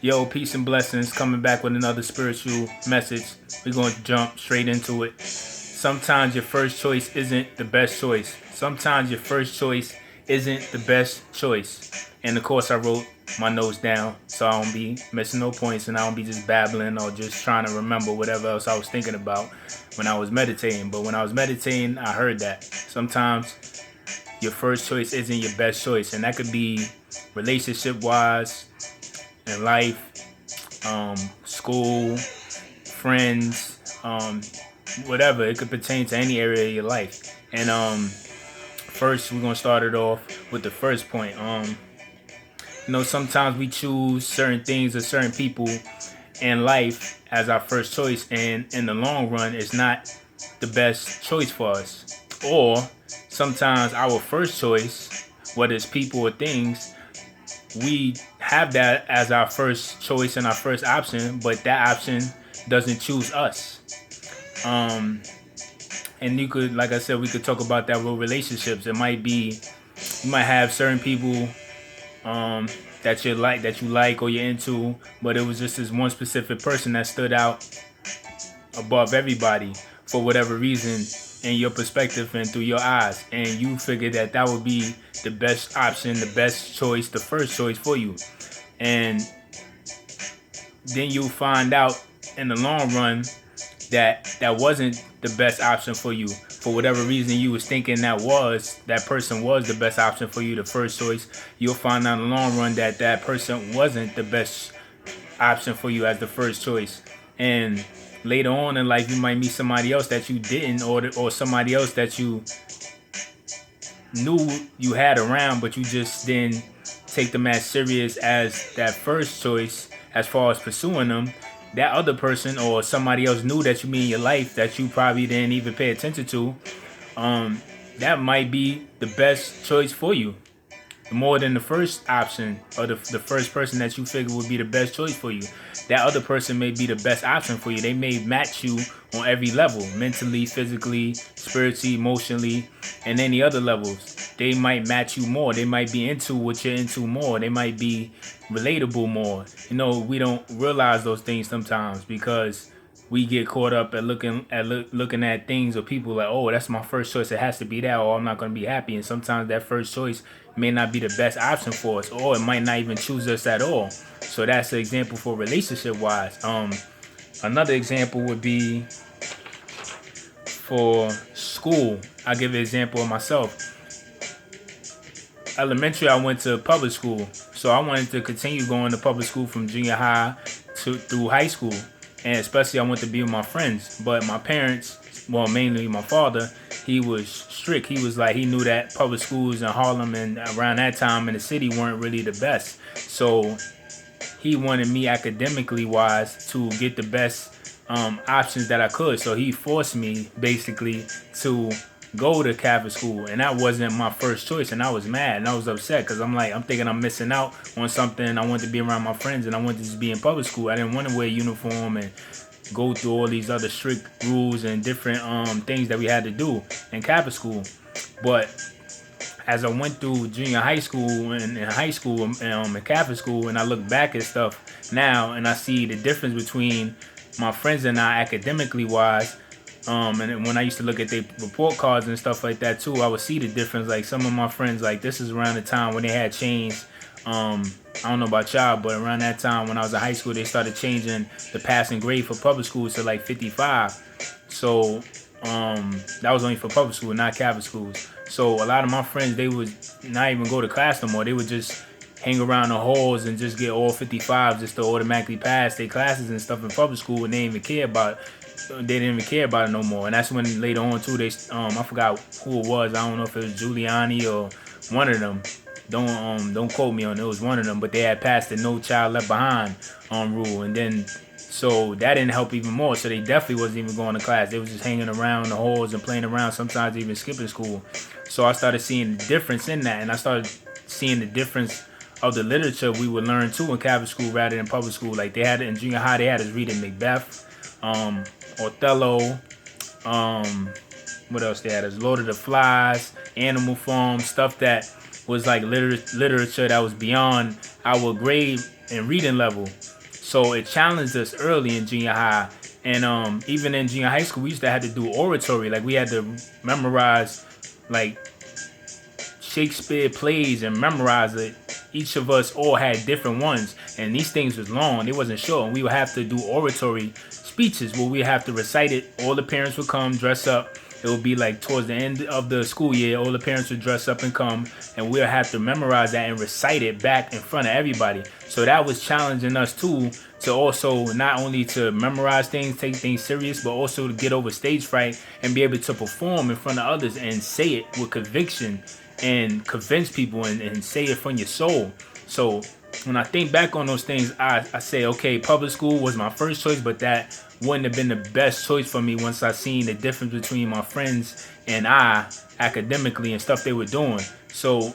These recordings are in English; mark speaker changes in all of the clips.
Speaker 1: Yo, peace and blessings. Coming back with another spiritual message. We're going to jump straight into it. Sometimes your first choice isn't the best choice. Sometimes your first choice isn't the best choice. And of course, I wrote my notes down so I don't be missing no points and I don't be just babbling or just trying to remember whatever else I was thinking about when I was meditating. But when I was meditating, I heard that sometimes your first choice isn't your best choice. And that could be relationship wise, in life, school, friends, whatever. It could pertain to any area of your life. And first, we're gonna start it off with the first point. Sometimes we choose certain things or certain people in life as our first choice, and in the long run, it's not the best choice for us. Or sometimes our first choice, whether it's people or things, we have that as our first choice and our first option, but that option doesn't choose us. Um, and you could, like I said, we could talk about that with relationships. It might be you might have certain people that you like or you're into, but it was just this one specific person that stood out above everybody for whatever reason in your perspective and through your eyes, and you figured that that would be the best option, the best choice, the first choice for you. And then you find out in the long run that that wasn't the best option for you. For whatever reason you was thinking that person was the best option for you, the first choice, you'll find out in the long run that that person wasn't the best option for you as the first choice. And later on in life, you might meet somebody else that you didn't, or somebody else that you knew you had around, but you just didn't take them as serious as that first choice as far as pursuing them. That other person or somebody else new that you meet in your life that you probably didn't even pay attention to, that might be the best choice for you, more than the first option or the first person that you figure would be the best choice for you. That other person may be the best option for you. They may match you on every level, mentally, physically, spiritually, emotionally, and any other levels. They might match you more. They might be into what you're into more. They might be relatable more. We don't realize those things sometimes because we get caught up at looking at things or people like, oh, that's my first choice. It has to be that, or I'm not going to be happy. And sometimes that first choice may not be the best option for us, or it might not even choose us at all. So that's an example for relationship wise. Another example would be for school. I'll give an example of myself. Elementary, I went to public school, so I wanted to continue going to public school from junior high through high school, and especially I wanted to be with my friends. But my parents, well, mainly my father, he was strict. He was like, he knew that public schools in Harlem and around that time in the city weren't really the best, so he wanted me academically wise to get the best options that I could. So he forced me basically to go to Catholic school, and that wasn't my first choice. And I was mad and I was upset because I'm thinking I'm missing out on something. I wanted to be around my friends and I wanted to just be in public school. I didn't want to wear a uniform and go through all these other strict rules and different things that we had to do in Catholic school. But as I went through junior high school and high school in Catholic school, and I look back at stuff now and I see the difference between my friends and I academically wise. And when I used to look at their report cards and stuff like that too, I would see the difference. Like some of my friends, like this is around the time when they had changed. I don't know about y'all, but around that time when I was in high school, they started changing the passing grade for public schools to like 55. So that was only for public school, not Catholic schools. So a lot of my friends, they would not even go to class no more. They would just hang around the halls and just get all 55s just to automatically pass their classes and stuff in public school, and they didn't even care about it no more. And that's when later on too, they I forgot who it was. I don't know if it was Giuliani or one of them. Don't quote me on it. It was one of them, but they had passed the No Child Left Behind rule, and then so that didn't help even more. So they definitely wasn't even going to class. They was just hanging around the halls and playing around. Sometimes even skipping school. So I started seeing the difference in that, and I started seeing the difference of the literature we would learn too in Catholic school rather than public school. Like they had it in junior high, they had us reading Macbeth, Othello, what else they had us? Lord of the Flies, Animal Farm, stuff that was like literature that was beyond our grade and reading level. So it challenged us early in junior high. And even in junior high school, we used to have to do oratory. Like we had to memorize like Shakespeare plays and memorize it. Each of us all had different ones, and these things was long. They wasn't short. And we would have to do oratory speeches where we have to recite it. All the parents would come, dress up. It would be like towards the end of the school year. All the parents would dress up and come, and we'll have to memorize that and recite it back in front of everybody. So that was challenging us too, to also not only to memorize things, take things serious, but also to get over stage fright and be able to perform in front of others and say it with conviction and convince people and say it from your soul. So when I think back on those things, I say, okay, public school was my first choice, but that wouldn't have been the best choice for me once I seen the difference between my friends and I academically and stuff they were doing. So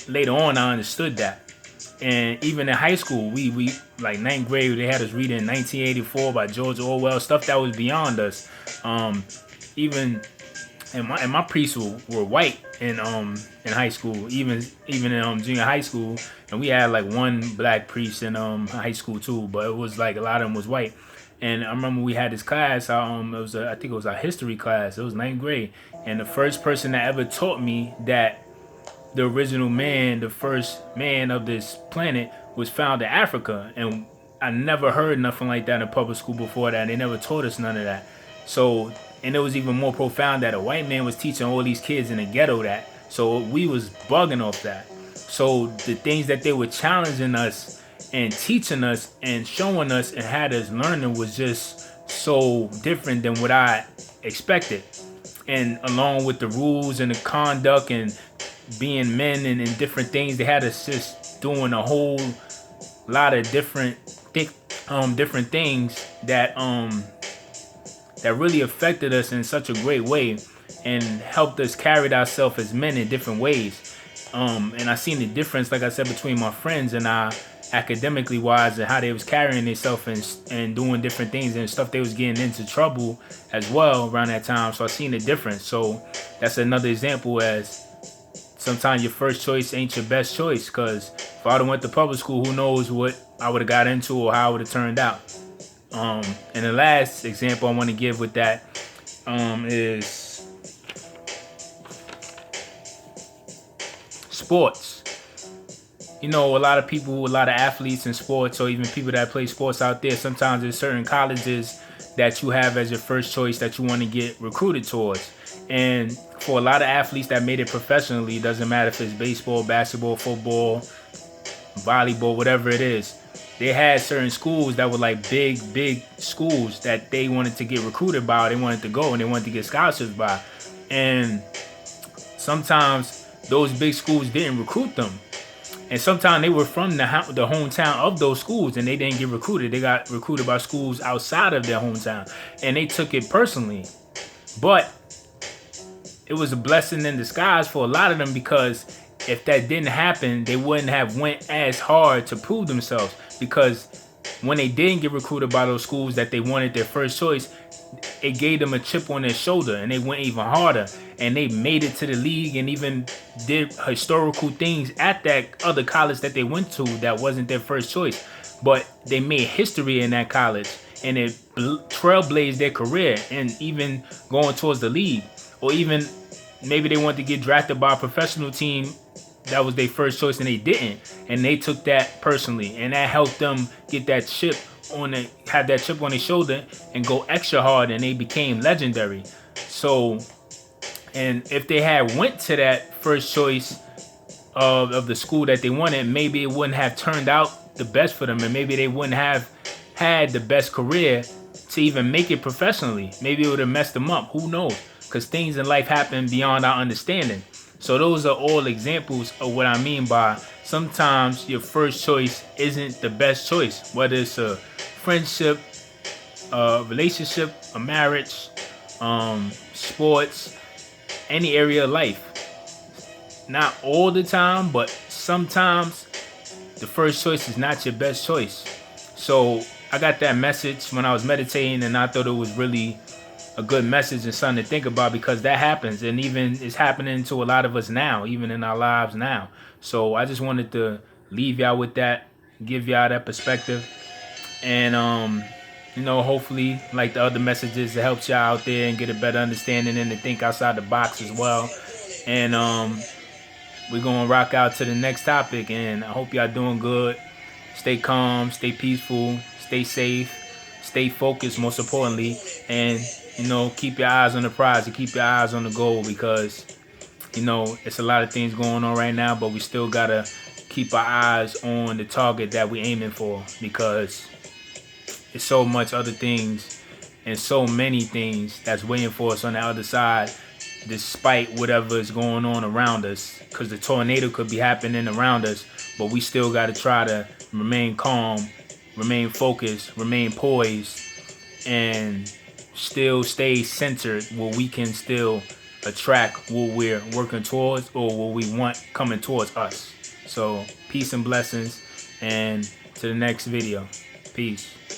Speaker 1: later on, I understood that. And even in high school, we like ninth grade, they had us reading 1984 by George Orwell, stuff that was beyond us. Even and my priests were white in high school, even in junior high school, and we had like one black priest in high school too, but it was like a lot of them was white. And I remember we had this class. I think it was our history class. It was ninth grade, and the first person that ever taught me that the original man, the first man of this planet, was found in Africa, and I never heard nothing like that in public school before that. They never taught us none of that. So, and it was even more profound that a white man was teaching all these kids in the ghetto that. So we was bugging off that. So the things that they were challenging us and teaching us and showing us and had us learning was just so different than what I expected. And along with the rules and the conduct and being men and different things, they had us just doing a whole lot of different things that that really affected us in such a great way and helped us carry ourselves as men in different ways. And I seen the difference, like I said, between my friends and I, academically wise, and how they was carrying themselves and doing different things and stuff. They was getting into trouble as well around that time. So I seen the difference. So that's another example as sometimes your first choice ain't your best choice, because if I would have went to public school, who knows what I would have got into or how it would have turned out. And the last example I want to give with that is sports. You know, a lot of people, a lot of athletes in sports, or even people that play sports out there, sometimes there's certain colleges that you have as your first choice that you want to get recruited towards. And for a lot of athletes that made it professionally, it doesn't matter if it's baseball, basketball, football, volleyball, whatever it is, they had certain schools that were like big schools that they wanted to get recruited by, they wanted to go and they wanted to get scholarships by. And sometimes those big schools didn't recruit them. And sometimes they were from the hometown of those schools and they didn't get recruited. They got recruited by schools outside of their hometown. And they took it personally. But it was a blessing in disguise for a lot of them, because if that didn't happen, they wouldn't have went as hard to prove themselves. Because when they didn't get recruited by those schools that they wanted their first choice, it gave them a chip on their shoulder and they went even harder. And they made it to the league and even did historical things at that other college that they went to that wasn't their first choice. But they made history in that college and it trailblazed their career and even going towards the league. Or even maybe they wanted to get drafted by a professional team that was their first choice and they didn't. And they took that personally. And that helped them get that chip have that chip on their shoulder and go extra hard, and they became legendary. So, and if they had went to that first choice of the school that they wanted, maybe it wouldn't have turned out the best for them, and maybe they wouldn't have had the best career to even make it professionally. Maybe it would have messed them up. Who knows? Because things in life happen beyond our understanding. So those are all examples of what I mean by sometimes your first choice isn't the best choice, whether it's a friendship, a relationship, a marriage, sports, any area of life. Not all the time, but sometimes the first choice is not your best choice. So I got that message when I was meditating, and I thought it was really a good message and something to think about, because that happens, and even it's happening to a lot of us now, even in our lives now. So I just wanted to leave y'all with that give y'all that perspective. And hopefully, like the other messages, it helps y'all out there and get a better understanding and to think outside the box as well. And we're gonna rock out to the next topic. And I hope y'all doing good. Stay calm, stay peaceful, stay safe, stay focused. Most importantly, and keep your eyes on the prize and keep your eyes on the goal, because it's a lot of things going on right now, but we still gotta keep our eyes on the target that we aiming for, because it's so much other things and so many things that's waiting for us on the other side, despite whatever is going on around us. Because the tornado could be happening around us, but we still got to try to remain calm, remain focused, remain poised, and still stay centered where we can still attract what we're working towards or what we want coming towards us. So peace and blessings, and to the next video. Peace.